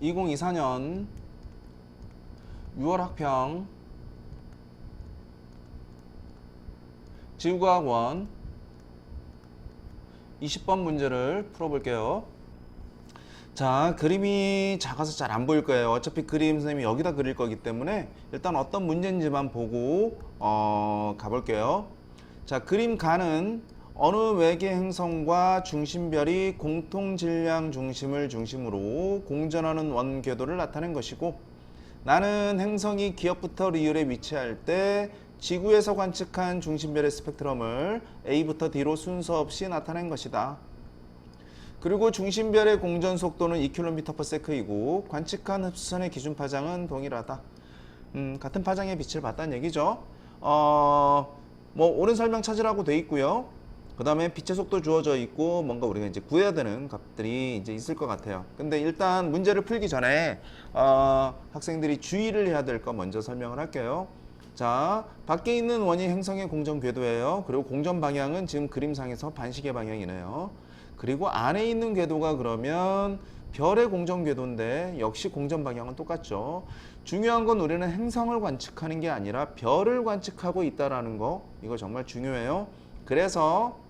2024년 6월 학평 지구과학원 20번 문제를 풀어볼게요. 자, 그림이 작아서 잘 안 보일 거예요. 어차피 그림 선생님이 여기다 그릴 거기 때문에 일단 어떤 문제인지만 보고 가볼게요. 자, 그림 가는 어느 외계 행성과 중심별이 공통 질량 중심을 중심으로 공전하는 원 궤도를 나타낸 것이고, 나는 행성이 기역부터 리을에 위치할 때 지구에서 관측한 중심별의 스펙트럼을 A부터 D로 순서 없이 나타낸 것이다. 그리고 중심별의 공전 속도는 2km/s이고 관측한 흡수선의 기준 파장은 동일하다. 같은 파장의 빛을 봤다는 얘기죠. 옳은 설명 찾으라고 돼 있고요. 그 다음에 빛의 속도 주어져 있고 뭔가 우리가 이제 구해야 되는 값들이 이제 있을 것 같아요. 근데 일단 문제를 풀기 전에 학생들이 주의를 해야 될 거 먼저 설명을 할게요. 자, 밖에 있는 원이 행성의 공전 궤도예요. 그리고 공전 방향은 지금 그림상에서 반시계 방향이네요. 그리고 안에 있는 궤도가 그러면 별의 공전 궤도인데 역시 공전 방향은 똑같죠. 중요한 건 우리는 행성을 관측하는 게 아니라 별을 관측하고 있다는 거, 이거 정말 중요해요. 그래서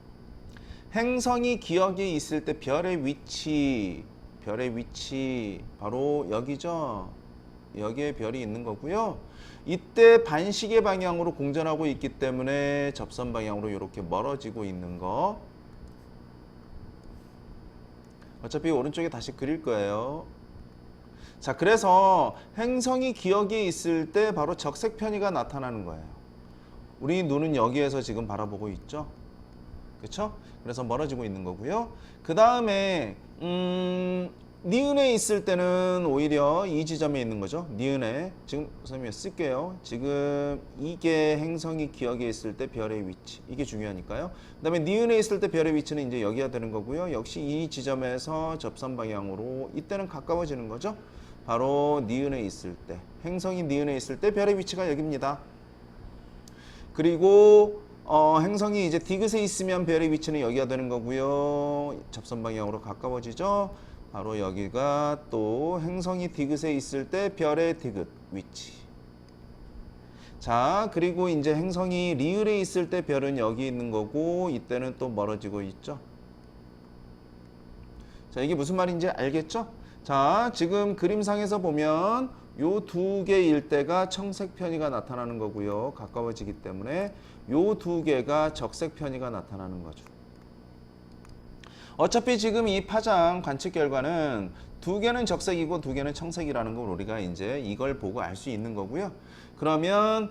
행성이 기역에 있을 때 별의 위치 바로 여기죠. 여기에 별이 있는 거고요. 이때 반시계 방향으로 공전하고 있기 때문에 접선 방향으로 이렇게 멀어지고 있는 거. 어차피 오른쪽에 다시 그릴 거예요. 자, 그래서 행성이 기역에 있을 때 바로 적색 편의가 나타나는 거예요. 우리 눈은 여기에서 지금 바라보고 있죠. 그렇죠? 그래서 멀어지고 있는 거고요. 그 다음에 니은에 있을 때는 오히려 이 지점에 있는 거죠. 니은에. 지금 선생님이 쓸게요. 지금 이게 행성이 기역에 있을 때 별의 위치. 이게 중요하니까요. 그 다음에 니은에 있을 때 별의 위치는 이제 여기가 되는 거고요. 역시 이 지점에서 접선 방향으로 이때는 가까워지는 거죠. 바로 니은에 있을 때. 행성이 니은에 있을 때 별의 위치가 여기입니다. 그리고 행성이 이제 디귿에 있으면 별의 위치는 여기가 되는 거고요. 접선 방향으로 가까워지죠. 바로 여기가 또 행성이 디귿에 있을 때 별의 디귿 위치. 자, 그리고 이제 행성이 리을에 있을 때 별은 여기 있는 거고 이때는 또 멀어지고 있죠. 자, 이게 무슨 말인지 알겠죠? 자, 지금 그림상에서 보면 요 두 개 일대가 청색 편의가 나타나는 거고요. 가까워지기 때문에 요 두 개가 적색 편의가 나타나는 거죠. 어차피 지금 이 파장 관측 결과는 두 개는 적색이고 두 개는 청색이라는 걸 우리가 이제 이걸 보고 알 수 있는 거고요. 그러면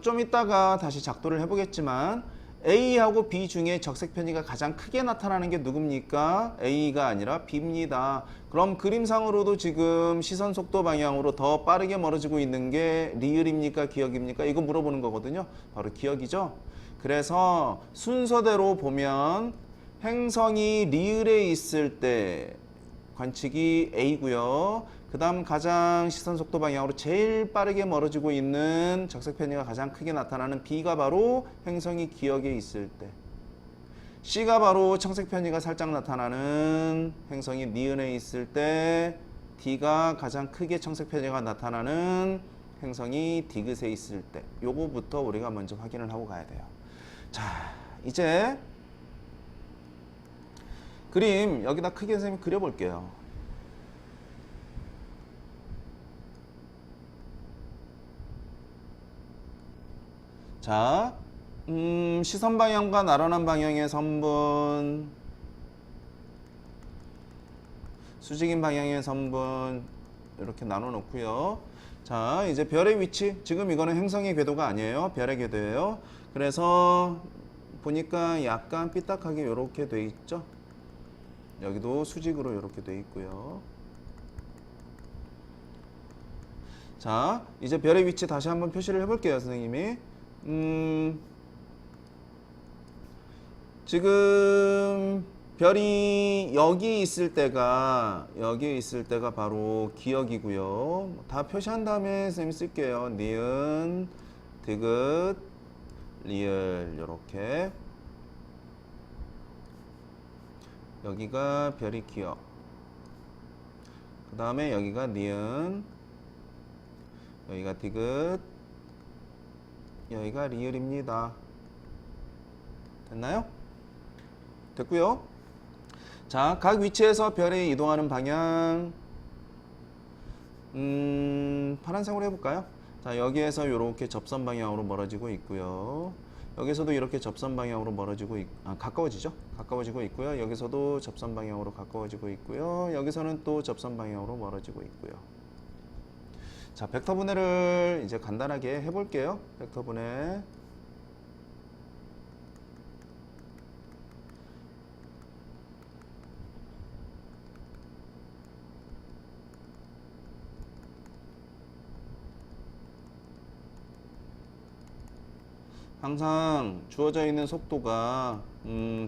좀 이따가 다시 작도를 해보겠지만 A하고 B 중에 적색 편의가 가장 크게 나타나는 게 누굽니까? A가 아니라 B입니다. 그럼 그림상으로도 지금 시선 속도 방향으로 더 빠르게 멀어지고 있는 게 리을입니까? 기역입니까? 이거 물어보는 거거든요. 바로 기역이죠. 그래서 순서대로 보면 행성이 리을에 있을 때 관측이 A고요. 그 다음 가장 시선 속도 방향으로 제일 빠르게 멀어지고 있는 적색 편의가 가장 크게 나타나는 B가 바로 행성이 기역에 있을 때, C가 바로 청색 편의가 살짝 나타나는 행성이 니은에 있을 때, D가 가장 크게 청색 편의가 나타나는 행성이 디귿에 있을 때. 요거부터 우리가 먼저 확인을 하고 가야 돼요. 자, 이제 그림 여기다 크게 선생님이 그려볼게요. 자, 시선 방향과 나란한 방향의 선분, 수직인 방향의 선분 이렇게 나눠 놓고요. 자, 이제 별의 위치. 지금 이거는 행성의 궤도가 아니에요. 별의 궤도예요. 그래서 보니까 약간 삐딱하게 이렇게 돼 있죠. 여기도 수직으로 이렇게 돼 있고요. 자, 이제 별의 위치 다시 한번 표시를 해볼게요, 선생님이. 지금 별이 여기 있을 때가 바로 기역이고요. 다 표시한 다음에 선생님이 쓸게요. 니은, 디귿, 리을 이렇게. 여기가 별이 기역. 그 다음에 여기가 니은, 여기가 디귿, 여기가 리을입니다. 됐나요? 됐고요. 자, 각 위치에서 별이 이동하는 방향, 파란색으로 해볼까요? 자, 여기에서 이렇게 접선 방향으로 멀어지고 있고요. 여기서도 이렇게 접선 방향으로 가까워지죠? 가까워지고 있고요. 여기서도 접선 방향으로 가까워지고 있고요. 여기서는 또 접선 방향으로 멀어지고 있고요. 자, 벡터 분해를 이제 간단하게 해볼게요. 벡터 분해. 항상 주어져 있는 속도가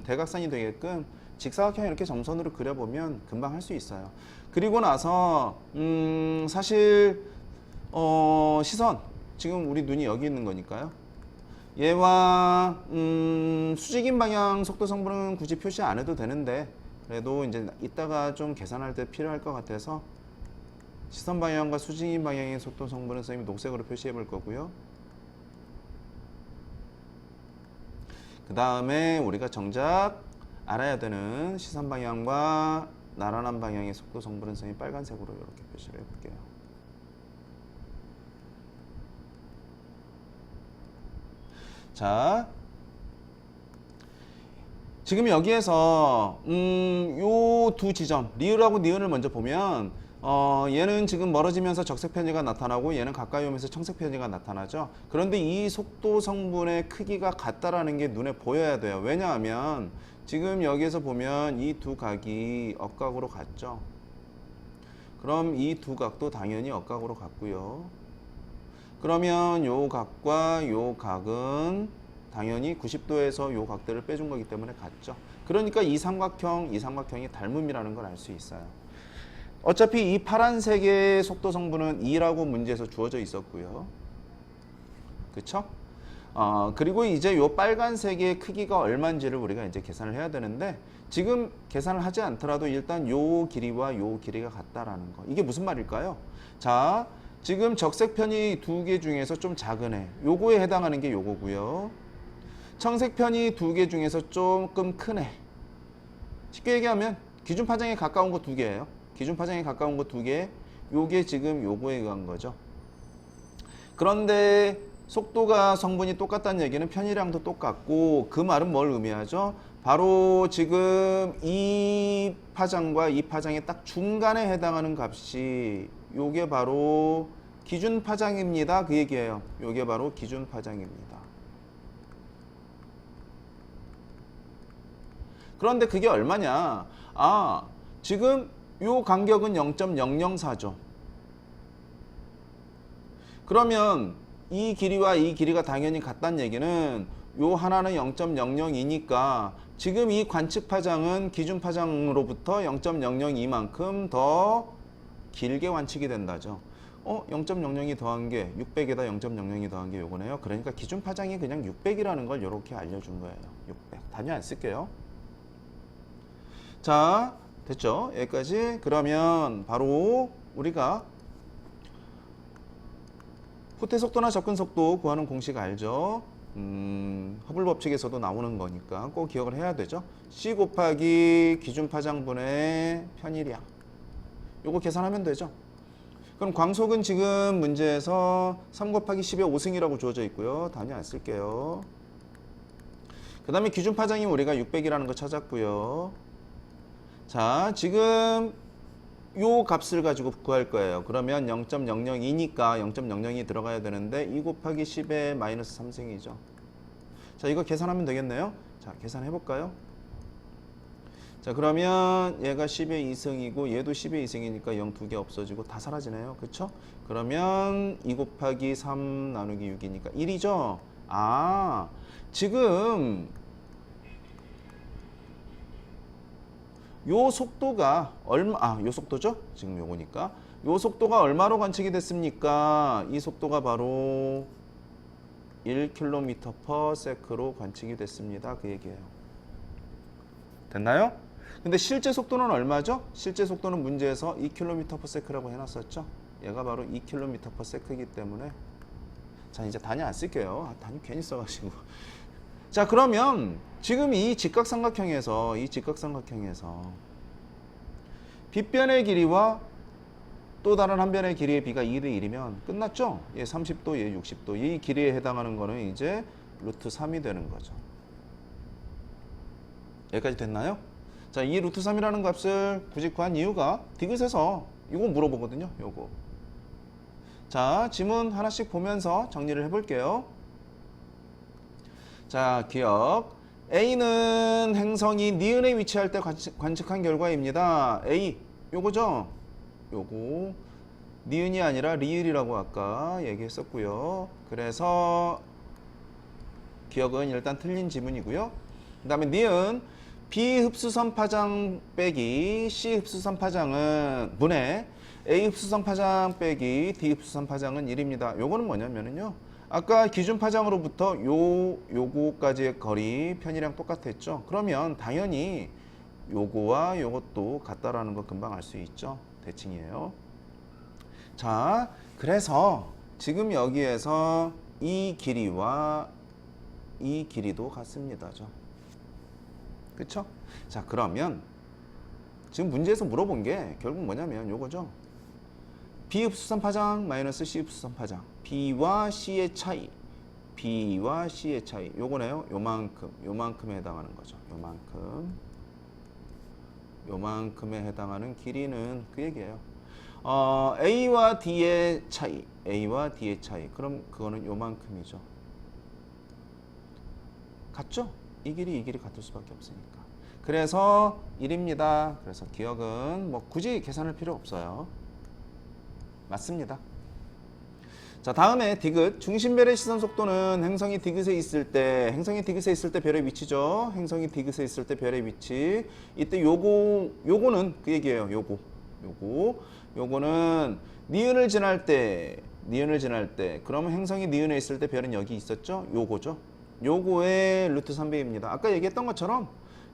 대각선이 되게끔 직사각형 이렇게 점선으로 그려보면 금방 할 수 있어요. 그리고 나서 사실 시선, 지금 우리 눈이 여기 있는 거니까요. 얘와 수직인 방향 속도 성분은 굳이 표시 안 해도 되는데, 그래도 이제 이따가 좀 계산할 때 필요할 것 같아서 시선 방향과 수직인 방향의 속도 성분은 선생님이 녹색으로 표시해 볼 거고요. 그 다음에 우리가 정작 알아야 되는 시선 방향과 나란한 방향의 속도 성분은 선생님이 빨간색으로 이렇게 표시를 해볼게요. 자, 지금 여기에서 요 두 지점, 리을하고 니은을 먼저 보면 얘는 지금 멀어지면서 적색 편지가 나타나고 얘는 가까이 오면서 청색 편지가 나타나죠. 그런데 이 속도 성분의 크기가 같다라는 게 눈에 보여야 돼요. 왜냐하면 지금 여기에서 보면 이 두 각이 억각으로 같죠. 그럼 이 두 각도 당연히 억각으로 같고요. 그러면 요 각과 요 각은 당연히 90도에서 요 각들을 빼준 거기 때문에 같죠. 그러니까 이 삼각형이 닮음이라는 걸 알 수 있어요. 어차피 이 파란색의 속도 성분은 2라고 문제에서 주어져 있었고요. 그쵸? 그리고 이제 요 빨간색의 크기가 얼마인지를 우리가 이제 계산을 해야 되는데, 지금 계산을 하지 않더라도 일단 요 길이와 요 길이가 같다라는 거. 이게 무슨 말일까요? 자, 지금 적색 편이 두 개 중에서 좀 작은 애, 요거에 해당하는 게 요거고요. 청색 편이 두 개 중에서 조금 큰 애. 쉽게 얘기하면 기준 파장에 가까운 거 두 개예요. 기준 파장에 가까운 거 두 개, 요게 지금 요거에 의한 거죠. 그런데 속도가 성분이 똑같다는 얘기는 편이량도 똑같고, 그 말은 뭘 의미하죠? 바로 지금 이 파장과 이 파장의 딱 중간에 해당하는 값이 요게 바로 기준 파장입니다. 그 얘기예요. 요게 바로 기준 파장입니다. 그런데 그게 얼마냐? 지금 요 간격은 0.004죠. 그러면 이 길이와 이 길이가 당연히 같다는 얘기는 요 하나는 0.002니까 지금 이 관측 파장은 기준 파장으로부터 0.002만큼 더 길게 관측이 된다죠. 0.00이 더한 게 600에다 0.00이 더한 게 요거네요. 그러니까 기준 파장이 그냥 600이라는 걸 이렇게 알려준 거예요. 600. 단위 안 쓸게요. 자, 됐죠? 여기까지. 그러면 바로 우리가 후퇴 속도나 접근 속도 구하는 공식 알죠? 허블 법칙에서도 나오는 거니까 꼭 기억을 해야 되죠? C 곱하기 기준 파장분의 편이량. 요거 계산하면 되죠? 그럼 광속은 지금 문제에서 3 곱하기 10의 5승이라고 주어져 있고요. 단위 안 쓸게요. 그 다음에 기준 파장이 우리가 600이라는 거 찾았고요. 자, 지금 요 값을 가지고 구할 거예요. 그러면 0.002니까 0.00이 들어가야 되는데 2 곱하기 10의 마이너스 3승이죠. 자, 이거 계산하면 되겠네요. 자, 계산해 볼까요? 자, 그러면 얘가 10의 2승이고 얘도 10의 2승이니까 0 두 개 없어지고 다 사라지네요. 그쵸? 그러면 2 곱하기 3 나누기 6이니까 1이죠? 지금 요 속도가 요 속도죠? 지금 요거니까. 요 속도가 얼마로 관측이 됐습니까? 이 속도가 바로 1km/s로 관측이 됐습니다. 그 얘기예요. 됐나요? 근데 실제 속도는 얼마죠? 실제 속도는 문제에서 2km/s라고 해놨었죠. 얘가 바로 2km/s이기 때문에 자 이제 단위 안 쓸게요. 아, 단위 괜히 써가지고. 자 그러면 지금 이 직각삼각형에서 빗변의 길이와 또 다른 한 변의 길이의 비가 2대 1이면 끝났죠? 얘 30도, 얘 60도. 이 길이에 해당하는 거는 이제 루트 3이 되는 거죠. 여기까지 됐나요? 자, 이 루트 3이라는 값을 굳이 구한 이유가 디귿에서 이거 물어보거든요. 요거. 자, 지문 하나씩 보면서 정리를 해볼게요. 자, 기억. A는 행성이 니은에 위치할 때 관측한 결과입니다. A, 요거죠? 요거. 니은이 아니라 리을이라고 아까 얘기했었고요. 그래서 기억은 일단 틀린 지문이고요. 그 다음에 니은 B 흡수선 파장 빼기 C 흡수선 파장은 분의 A 흡수선 파장 빼기 D 흡수선 파장은 1입니다. 요거는 뭐냐면요. 아까 기준 파장으로부터 요거까지의 거리 편이랑 똑같았죠. 그러면 당연히 요거와 요것도 같다라는 거 금방 알 수 있죠. 대칭이에요. 자, 그래서 지금 여기에서 이 길이와 이 길이도 같습니다죠. 그쵸? 자, 그러면 지금 문제에서 물어본 게 결국 뭐냐면 요거죠. B 흡수선 파장 마이너스 C 흡수선 파장. B와 C의 차이. B와 C의 차이. 요거네요. 요만큼에 해당하는 거죠. 요만큼에 해당하는 길이는 그 얘기예요. A와 D의 차이. 그럼 그거는 요만큼이죠. 같죠? 이 길이 같을 수밖에 없으니까. 그래서 1입니다. 그래서 기억은 뭐 굳이 계산할 필요 없어요. 맞습니다. 자, 다음에 디귿. 중심별의 시선 속도는 행성이 디귿에 있을 때 별의 위치죠. 행성이 디귿에 있을 때 별의 위치. 이때 요거는 그 얘기예요. 요거는 니은을 지날 때 그러면 행성이 니은에 있을 때 별은 여기 있었죠? 요거죠. 요거의 루트 3배입니다. 아까 얘기했던 것처럼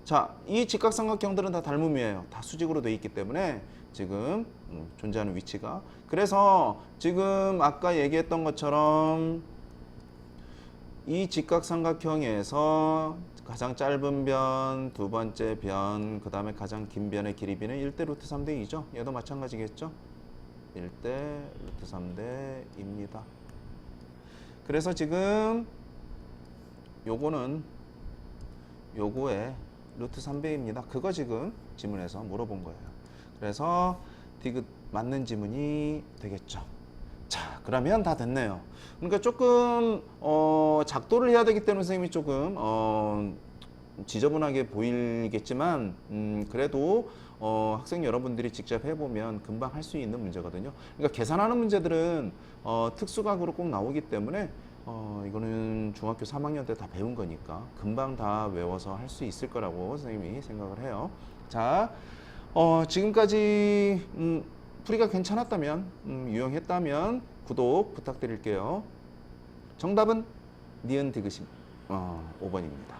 자, 이 직각삼각형들은 다 닮음이에요. 다 수직으로 되어 있기 때문에 지금 존재하는 위치가. 그래서 지금 아까 얘기했던 것처럼 이 직각삼각형에서 가장 짧은 변, 두 번째 변, 그 다음에 가장 긴 변의 길이비는 1대 루트 3대 2죠. 얘도 마찬가지겠죠. 1대 루트 3대 2입니다. 그래서 지금 요거는 요거의 루트 3배입니다. 그거 지금 지문에서 물어본 거예요. 그래서 디귿 맞는 지문이 되겠죠. 자, 그러면 다 됐네요. 그러니까 조금 작도를 해야 되기 때문에 선생님이 조금 지저분하게 보이겠지만 그래도 학생 여러분들이 직접 해보면 금방 할 수 있는 문제거든요. 그러니까 계산하는 문제들은 특수각으로 꼭 나오기 때문에 이거는 중학교 3학년 때 다 배운 거니까 금방 다 외워서 할 수 있을 거라고 선생님이 생각을 해요. 자, 지금까지 풀이가 괜찮았다면, 유용했다면 구독 부탁드릴게요. 정답은 니은 디귿 5번입니다.